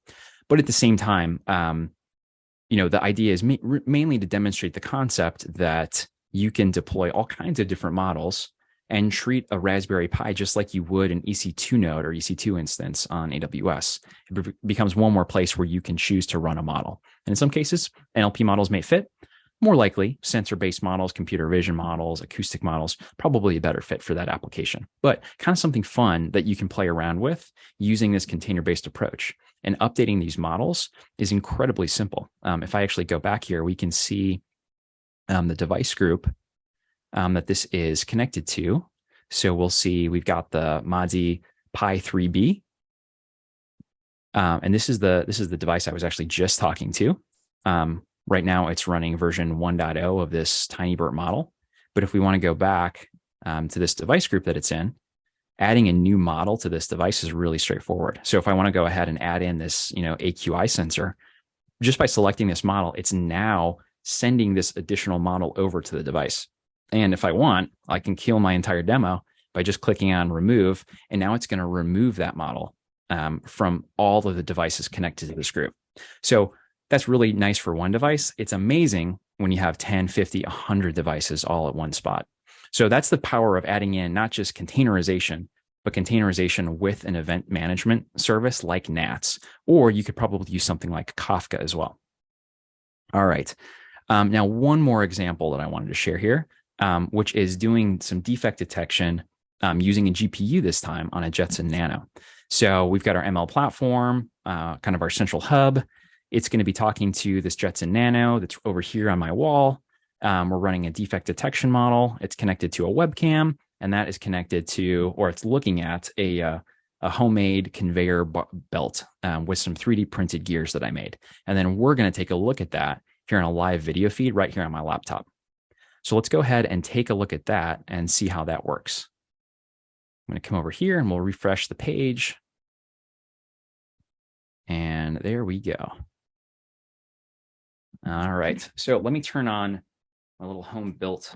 But at the same time, the idea is mainly to demonstrate the concept that you can deploy all kinds of different models and treat a Raspberry Pi just like you would an EC2 node or EC2 instance on AWS. It becomes one more place where you can choose to run a model. And in some cases, NLP models may fit. More likely, sensor-based models, computer vision models, acoustic models, probably a better fit for that application. But kind of something fun that you can play around with using this container-based approach. And updating these models is incredibly simple. If I actually go back here, we can see the device group that this is connected to. So we'll see we've got the Modzy Pi 3B. And this is the device I was actually just talking to. Right now, it's running version 1.0 of this TinyBERT model. But if we want to go back to this device group that it's in, adding a new model to this device is really straightforward. So if I want to go ahead and add in this, AQI sensor, just by selecting this model, it's now sending this additional model over to the device. And if I want, I can kill my entire demo by just clicking on remove. And now it's going to remove that model from all of the devices connected to this group. So that's really nice for one device. It's amazing when you have 10, 50, 100 devices all at one spot. So that's the power of adding in not just containerization, but containerization with an event management service like NATS, or you could probably use something like Kafka as well. All right. Now, one more example that I wanted to share here, which is doing some defect detection using a GPU this time on a Jetson Nano. So we've got our ML platform, kind of our central hub. It's going to be talking to this Jetson Nano that's over here on my wall. We're running a defect detection model. It's connected to a webcam, and that is connected to, or it's looking at a homemade conveyor belt with some 3D printed gears that I made. And then we're going to take a look at that here on a live video feed right here on my laptop. So let's go ahead and take a look at that and see how that works. I'm going to come over here and we'll refresh the page. And there we go. All right, so let me turn on my little home built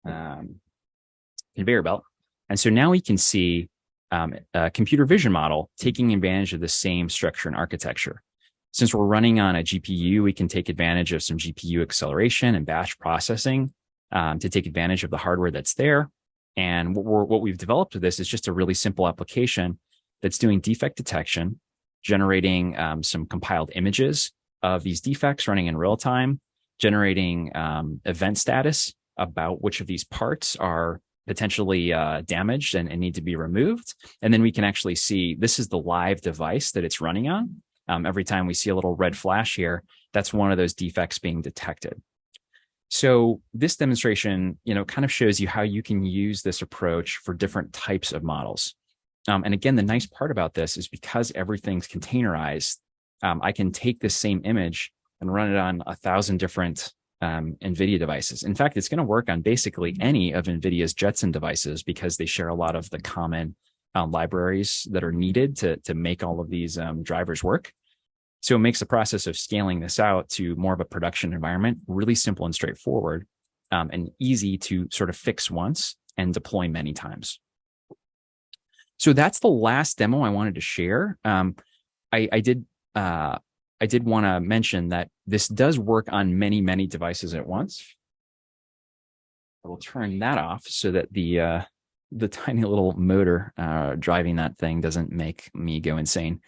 conveyor belt. And so now we can see a computer vision model taking advantage of the same structure and architecture. Since we're running on a GPU, we can take advantage of some GPU acceleration and batch processing to take advantage of the hardware that's there. And what we've developed with this is just a really simple application that's doing defect detection, generating some compiled images of these defects running in real time, generating event status about which of these parts are potentially damaged and need to be removed. And then we can actually see this is the live device that it's running on. Every time we see a little red flash here, that's one of those defects being detected. So this demonstration, kind of shows you how you can use this approach for different types of models. And again, the nice part about this is because everything's containerized, I can take this same image and run it on 1,000 different NVIDIA devices. In fact, it's going to work on basically any of NVIDIA's Jetson devices because they share a lot of the common libraries that are needed to make all of these drivers work. So it makes the process of scaling this out to more of a production environment really simple and straightforward and easy to sort of fix once and deploy many times. So that's the last demo I wanted to share. I did want to mention that this does work on many, many devices at once. I will turn that off so that the tiny little motor driving that thing doesn't make me go insane.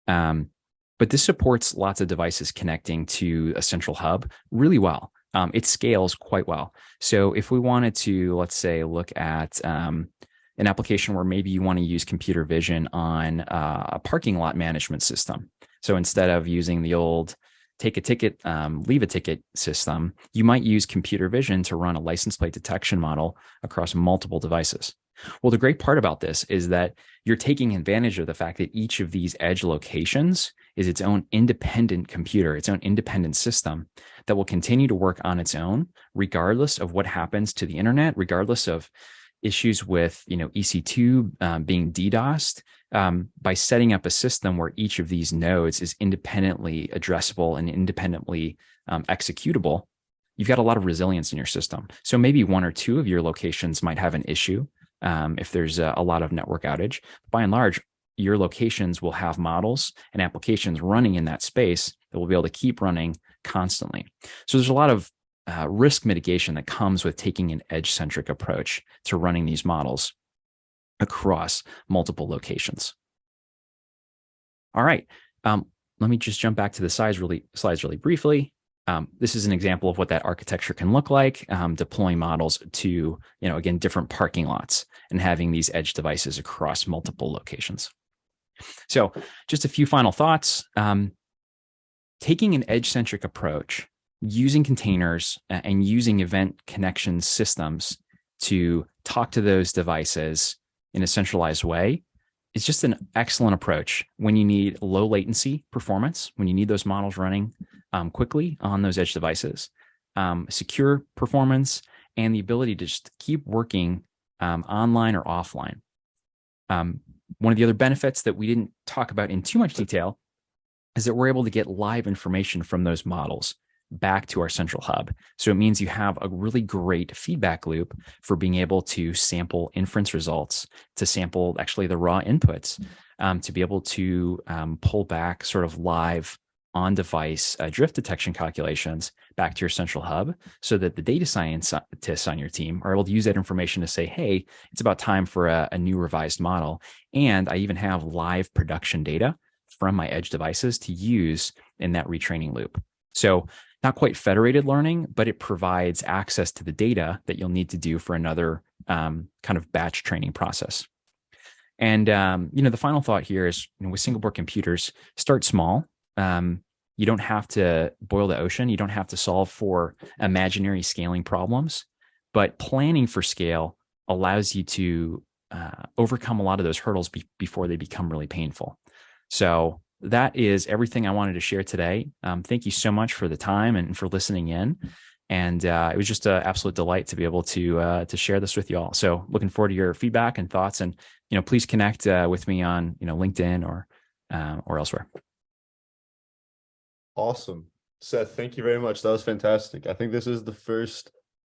But this supports lots of devices connecting to a central hub really well. It scales quite well. So if we wanted to, let's say, look at an application where maybe you want to use computer vision on a parking lot management system. So instead of using the old take a ticket, leave a ticket system, you might use computer vision to run a license plate detection model across multiple devices. Well, the great part about this is that you're taking advantage of the fact that each of these edge locations is its own independent computer, its own independent system that will continue to work on its own, regardless of what happens to the internet, regardless of issues with EC2 being DDoSed. By setting up a system where each of these nodes is independently addressable and independently executable, you've got a lot of resilience in your system. So maybe one or two of your locations might have an issue if there's a lot of network outage. By and large, your locations will have models and applications running in that space that will be able to keep running constantly. So there's a lot of risk mitigation that comes with taking an edge-centric approach to running these models across multiple locations. All right, let me just jump back to the slides really briefly. This is an example of what that architecture can look like, deploying models to, again, different parking lots and having these edge devices across multiple locations. So just a few final thoughts. Taking an edge-centric approach, using containers and using event connection systems to talk to those devices in a centralized way is just an excellent approach when you need low latency performance, when you need those models running quickly on those edge devices, secure performance, and the ability to just keep working online or offline. One of the other benefits that we didn't talk about in too much detail is that we're able to get live information from those models back to our central hub. So it means you have a really great feedback loop for being able to sample inference results, to sample actually the raw inputs, to be able to pull back sort of live on-device drift detection calculations back to your central hub so that the data scientists on your team are able to use that information to say, hey, it's about time for a new revised model. And I even have live production data from my edge devices to use in that retraining loop. So not quite federated learning, but it provides access to the data that you'll need to do for another kind of batch training process. And, the final thought here is, with single board computers, start small. You don't have to boil the ocean. You don't have to solve for imaginary scaling problems, but planning for scale allows you to overcome a lot of those hurdles before they become really painful. So that is everything I wanted to share today. Thank you so much for the time and for listening in. And it was just an absolute delight to be able to share this with you all. So looking forward to your feedback and thoughts. And please connect with me on LinkedIn or elsewhere. Awesome. Seth, thank you very much. That was fantastic. I think this is the first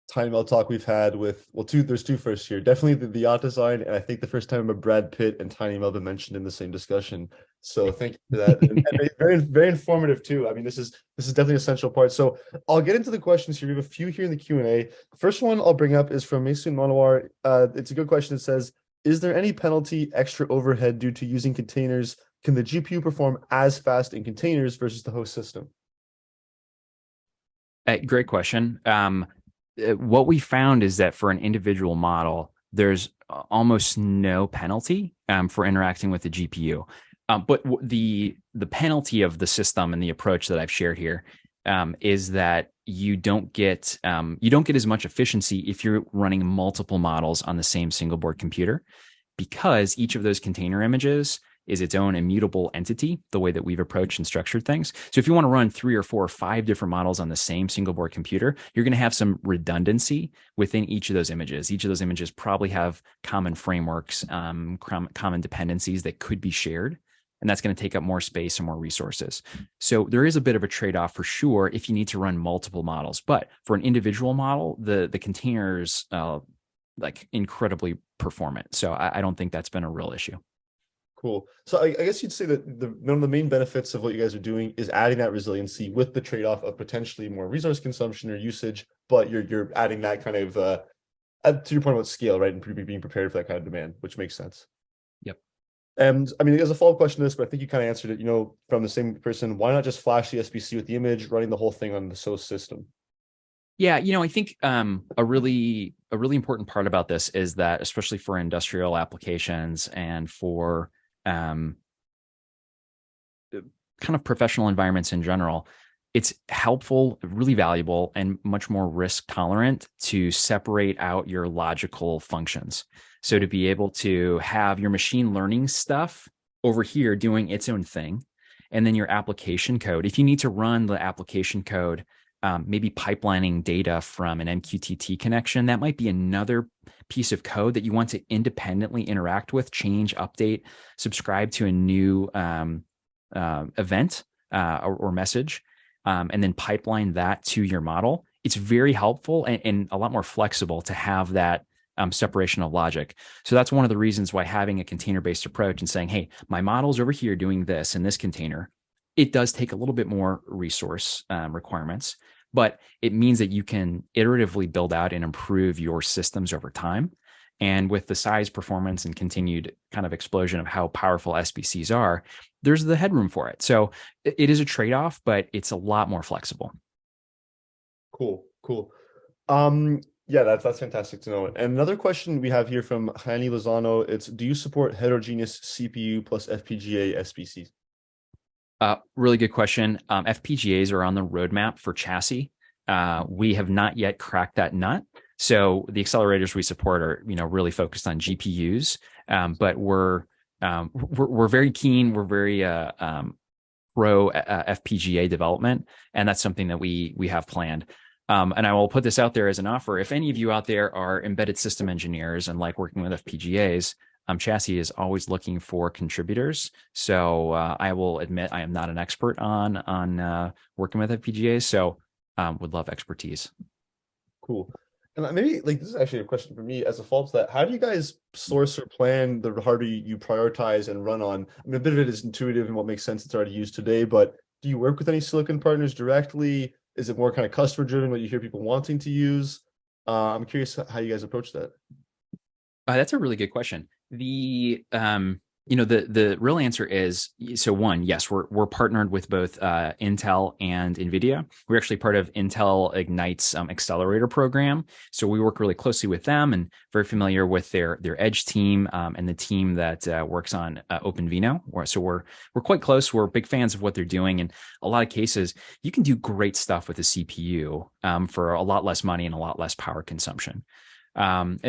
tinyML talk we've had with, there's two firsts here. Definitely the yacht design, and I think the first time a Brad Pitt and tinyML have been mentioned in the same discussion. So thank you for that. And very, very informative too. I mean, this is definitely an essential part. So I'll get into the questions here. We have a few here in the Q&A. First one I'll bring up is from Mason Manowar. It's a good question. It says, is there any penalty, extra overhead due to using containers? Can the GPU perform as fast in containers versus the host system? Great question. What we found is that for an individual model, there's almost no penalty for interacting with the GPU. But the penalty of the system and the approach that I've shared here is that you don't get as much efficiency if you're running multiple models on the same single board computer, because each of those container images is its own immutable entity, the way that we've approached and structured things. So if you want to run 3 or 4 or 5 different models on the same single board computer, you're going to have some redundancy within each of those images. Each of those images probably have common frameworks, common dependencies that could be shared. And that's going to take up more space and more resources. So there is a bit of a trade-off for sure if you need to run multiple models. But for an individual model, the containers like incredibly performant. So I don't think that's been a real issue. Cool. So I guess you'd say that one of the main benefits of what you guys are doing is adding that resiliency with the trade-off of potentially more resource consumption or usage, but you're adding that kind of to your point about scale, right? And being prepared for that kind of demand, which makes sense. Yep. And I mean, there's a follow-up question to this, but I think you kind of answered it, from the same person. Why not just flash the SBC with the image, running the whole thing on the SOS system? Yeah, I think a really important part about this is that, especially for industrial applications and for kind of professional environments in general, it's helpful, really valuable, and much more risk tolerant to separate out your logical functions. So to be able to have your machine learning stuff over here doing its own thing, and then your application code, if you need to run the application code, maybe pipelining data from an MQTT connection, that might be another piece of code that you want to independently interact with, change, update, subscribe to a new event or message, and then pipeline that to your model. It's very helpful and a lot more flexible to have that separation of logic. So that's one of the reasons why having a container-based approach and saying, hey, my model's over here doing this in this container, it does take a little bit more resource requirements, but it means that you can iteratively build out and improve your systems over time. And with the size, performance, and continued kind of explosion of how powerful SBCs are, there's the headroom for it. So it is a trade-off, but it's a lot more flexible. Cool, cool. Yeah, that's fantastic to know. And another question we have here from Hani Lozano, it's do you support heterogeneous CPU plus FPGA SBCs? Really good question. FPGAs are on the roadmap for chassis. We have not yet cracked that nut. So the accelerators we support are, really focused on GPUs. But we're very keen. We're very pro FPGA development, and that's something that we have planned. And I will put this out there as an offer. If any of you out there are embedded system engineers and like working with FPGAs, Chassis is always looking for contributors. So I will admit I am not an expert on working with FPGAs. So would love expertise. Cool. And maybe like this is actually a question for me as a follow-up to that. How do you guys source or plan the hardware you prioritize and run on? I mean, a bit of it is intuitive and what makes sense it's already used today, but do you work with any silicon partners directly? Is it more kind of customer driven, what you hear people wanting to use? I'm curious how you guys approach that. That's a really good question. The real answer is, so one, yes, we're partnered with both Intel and NVIDIA. We're actually part of Intel Ignite's accelerator program. So we work really closely with them and very familiar with their Edge team and the team that works on OpenVINO. So we're quite close. We're big fans of what they're doing. In a lot of cases, you can do great stuff with a CPU for a lot less money and a lot less power consumption.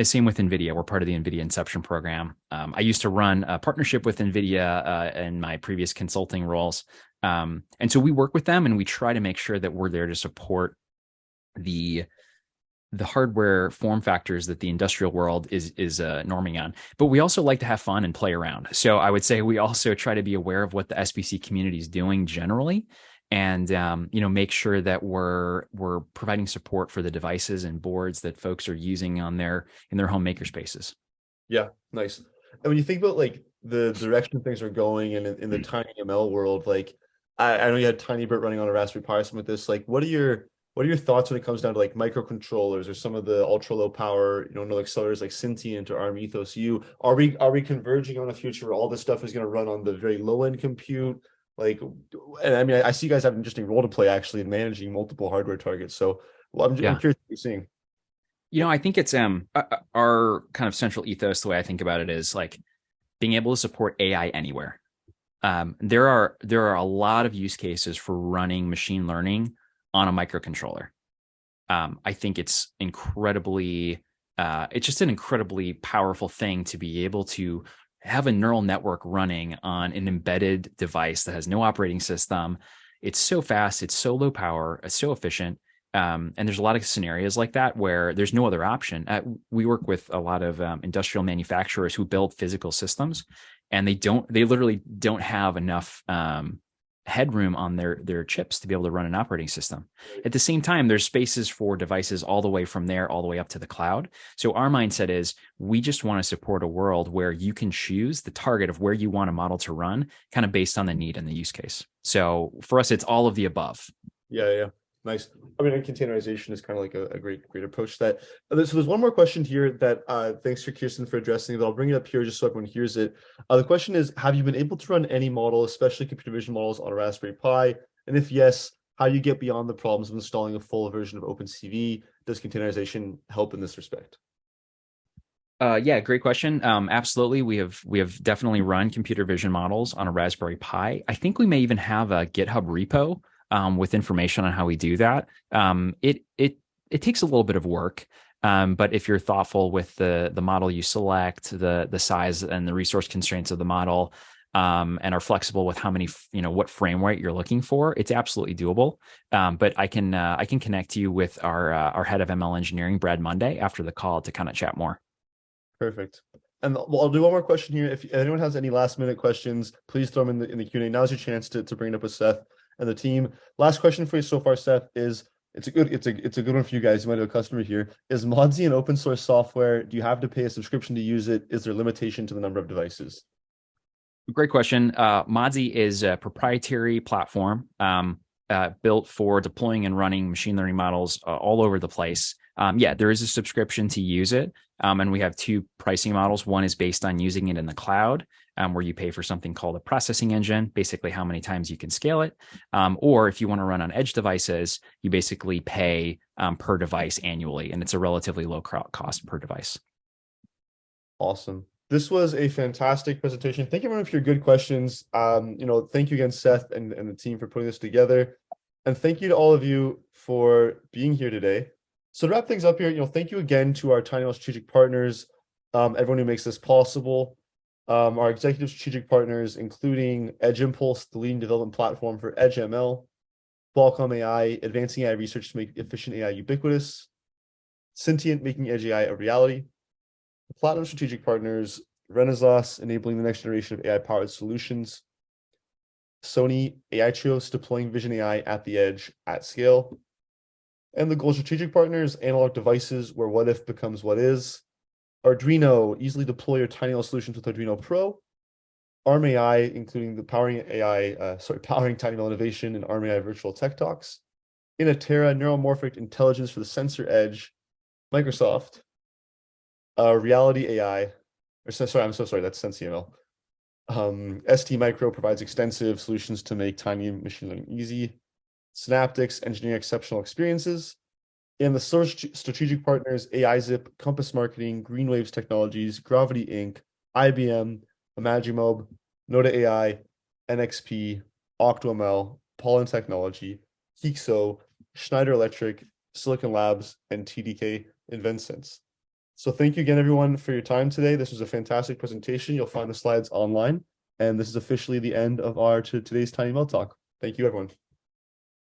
Same with NVIDIA. We're part of the NVIDIA Inception program. I used to run a partnership with NVIDIA in my previous consulting roles. And so we work with them and we try to make sure that we're there to support the hardware form factors that the industrial world is norming on. But we also like to have fun and play around. So I would say we also try to be aware of what the SBC community is doing generally, and make sure that we're providing support for the devices and boards that folks are using in their home makerspaces. Yeah, nice. And when you think about like the direction things are going and in the tinyML world, like I know you had TinyBit running on a Raspberry Pi, something with this. Like, what are your thoughts when it comes down to like microcontrollers or some of the ultra low power, no accelerators like Sentient or ARM Ethos U? Are we converging on a future where all this stuff is going to run on the very low end compute? Like, and I mean, I see you guys have an interesting role to play actually in managing multiple hardware targets. So, well, I'm curious what you're seeing. I think it's our kind of central ethos. The way I think about it is like being able to support AI anywhere. There are a lot of use cases for running machine learning on a microcontroller. I think it's just an incredibly powerful thing to be able to have a neural network running on an embedded device that has no operating system. It's so fast, it's so low power, it's so efficient. And there's a lot of scenarios like that where there's no other option. We work with a lot of industrial manufacturers who build physical systems, and they literally don't have enough headroom on their chips to be able to run an operating system. At the same time, there's spaces for devices all the way from there, all the way up to the cloud. So our mindset is we just want to support a world where you can choose the target of where you want a model to run, kind of based on the need and the use case. So for us, it's all of the above. Yeah. Nice. I mean, containerization is kind of like a great approach to that. So there's one more question here that thanks for Kirsten for addressing it. I'll bring it up here just so everyone hears it. The question is, have you been able to run any model, especially computer vision models, on a Raspberry Pi? And if yes, how do you get beyond the problems of installing a full version of OpenCV? Does containerization help in this respect? Yeah, great question. Absolutely. We have definitely run computer vision models on a Raspberry Pi. I think we may even have a GitHub repo with information on how we do that. It takes a little bit of work, but if you're thoughtful with the model you select, the size and the resource constraints of the model, and are flexible with how many what frame rate you're looking for, it's absolutely doable. But I can connect you with our head of ML engineering, Brad Monday, after the call to kind of chat more. Perfect. And I'll do one more question here. If anyone has any last minute questions, please throw them in the Q&A. Now's your chance to bring it up with Seth and the team. Last question for you so far, Seth, is it's a good one for you guys. You might have a customer here. Is Modzy an open source software? Do you have to pay a subscription to use it? Is there a limitation to the number of devices? Great question. Modzy is a proprietary platform. built for deploying and running machine learning models all over the place. Yeah, there is a subscription to use it. And we have two pricing models. One is based on using it in the cloud, where you pay for something called a processing engine, basically how many times you can scale it. Or if you want to run on edge devices, you basically pay per device annually, and it's a relatively low cost per device. Awesome. This was a fantastic presentation. Thank you everyone for your good questions. Thank you again, Seth and the team for putting this together. And thank you to all of you for being here today. So to wrap things up here, thank you again to our tinyML strategic partners, everyone who makes this possible. Our executive strategic partners, including Edge Impulse, the leading development platform for Edge ML, Qualcomm AI, advancing AI research to make efficient AI ubiquitous, Sentient, making Edge AI a reality, the Platinum strategic partners, Renaissance, enabling the next generation of AI-powered solutions, Sony, AI Trios, deploying vision AI at the edge at scale, and the Gold strategic partners, Analog Devices, where what if becomes what is, Arduino, easily deploy your tinyML solutions with Arduino Pro, Arm AI, including the powering tinyML innovation and Arm AI virtual tech talks, Inatera, neuromorphic intelligence for the sensor edge, Microsoft, Reality AI, I'm so sorry, that's SenseML. ST Micro provides extensive solutions to make tiny machine learning easy. Synaptics, engineering exceptional experiences. And the strategic partners, AIZip, Compass Marketing, Greenwaves Technologies, Gravity Inc., IBM, Imagimob, Noda AI, NXP, OctoML, Pollen Technology, Hixo, Schneider Electric, Silicon Labs, and TDK InventSense. So thank you again, everyone, for your time today. This was a fantastic presentation. You'll find the slides online. And this is officially the end of our today's tinyML talk. Thank you, everyone.